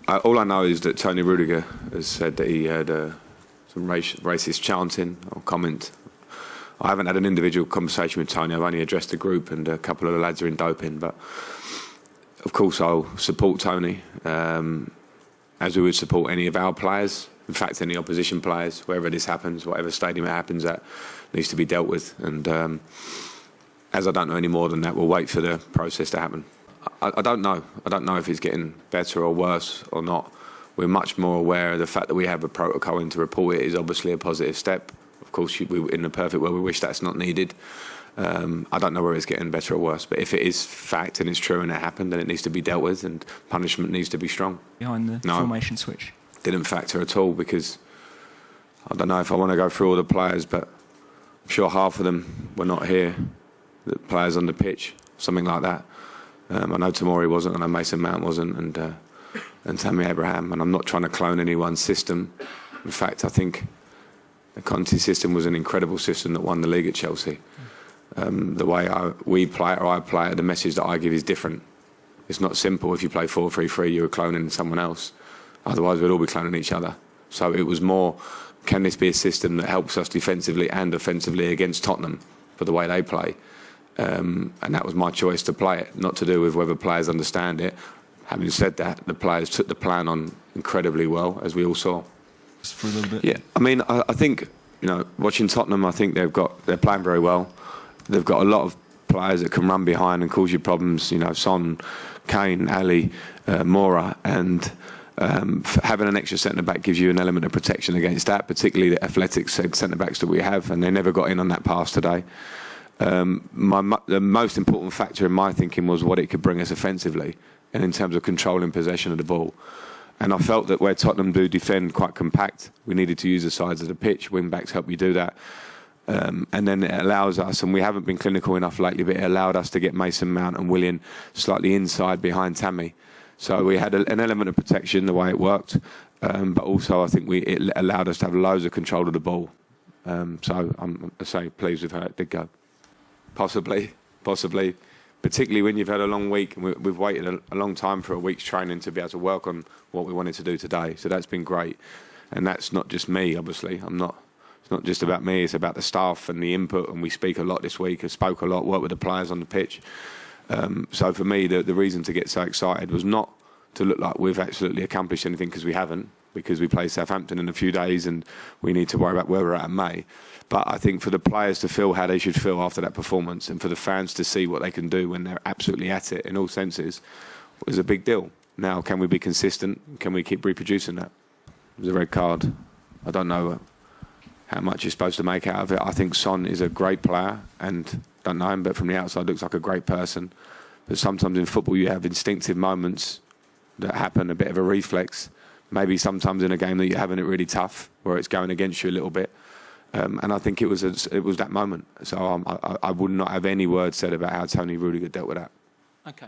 All I know is that Tony Rudiger has said that he heard some racist chanting or comment. I haven't had an individual conversation with Tony. I've only addressed the group, and a couple of the lads are in doping. But of course, I'll support Tony as we would support any of our players. In fact, any opposition players, wherever this happens, whatever stadium it happens at, needs to be dealt with. And as I don't know any more than that, we'll wait for the process to happen. I don't know. I don't know if it's getting better or worse or not. We're much more aware of the fact that we have a protocol, and to report it is obviously a positive step. Of course, in the perfect world, we wish that's not needed. I don't know whether it's getting better or worse, but if it is fact and it's true and it happened, then it needs to be dealt with, and punishment needs to be strong. Behind the formation switch? Didn't factor at all, because I don't know if I want to go through all the players, but I'm sure half of them were not here, the players on the pitch, something like that. I know Tamori wasn't, I know Mason Mount wasn't, and Tammy Abraham, and I'm not trying to clone anyone's system. In fact, I think the Conte system was an incredible system that won the league at Chelsea. The way we play it, or I play it, the message that I give is different. It's not simple. If you play 4-3-3, you're cloning someone else. Otherwise, we'd all be cloning each other. So it was more, can this be a system that helps us defensively and offensively against Tottenham for the way they play? And that was my choice to play it, not to do with whether players understand it. Having said that, the players took the plan on incredibly well, as we all saw. Just for a little bit. Yeah, I mean, I think, you know, watching Tottenham, I think they're playing very well. They've got a lot of players that can run behind and cause you problems. You know, Son, Kane, Ali, Moura, and having an extra centre-back gives you an element of protection against that, particularly the athletic centre-backs that we have, and they never got in on that pass today. The most important factor in my thinking was what it could bring us offensively, and in terms of controlling possession of the ball. And I felt that where Tottenham do defend quite compact, we needed to use the sides of the pitch. Wing-backs help you do that. And then it allows us, and we haven't been clinical enough lately, but it allowed us to get Mason Mount and Willian slightly inside behind Tammy. So we had an element of protection the way it worked, but also I think it allowed us to have loads of control of the ball. So I'm pleased with how it did go. Possibly, particularly when you've had a long week, and we've waited a long time for a week's training to be able to work on what we wanted to do today. So that's been great, and that's not just me, obviously. It's not just about me, it's about the staff and the input, and we speak a lot this week. I spoke a lot, worked with the players on the pitch. So for me, the reason to get so excited was not to look like we've absolutely accomplished anything, because we haven't, because we play Southampton in a few days and we need to worry about where we're at in May. But I think for the players to feel how they should feel after that performance, and for the fans to see what they can do when they're absolutely at it in all senses, was a big deal. Now, can we be consistent? Can we keep reproducing that? It was a red card. I don't know how much you're supposed to make out of it. I think Son is a great player, and don't know him, but from the outside looks like a great person. But sometimes in football you have instinctive moments that happen, a bit of a reflex. Maybe sometimes in a game that you're having it really tough, where it's going against you a little bit. And I think it was that moment. So I would not have any words said about how Tony Rudiger dealt with that. Okay.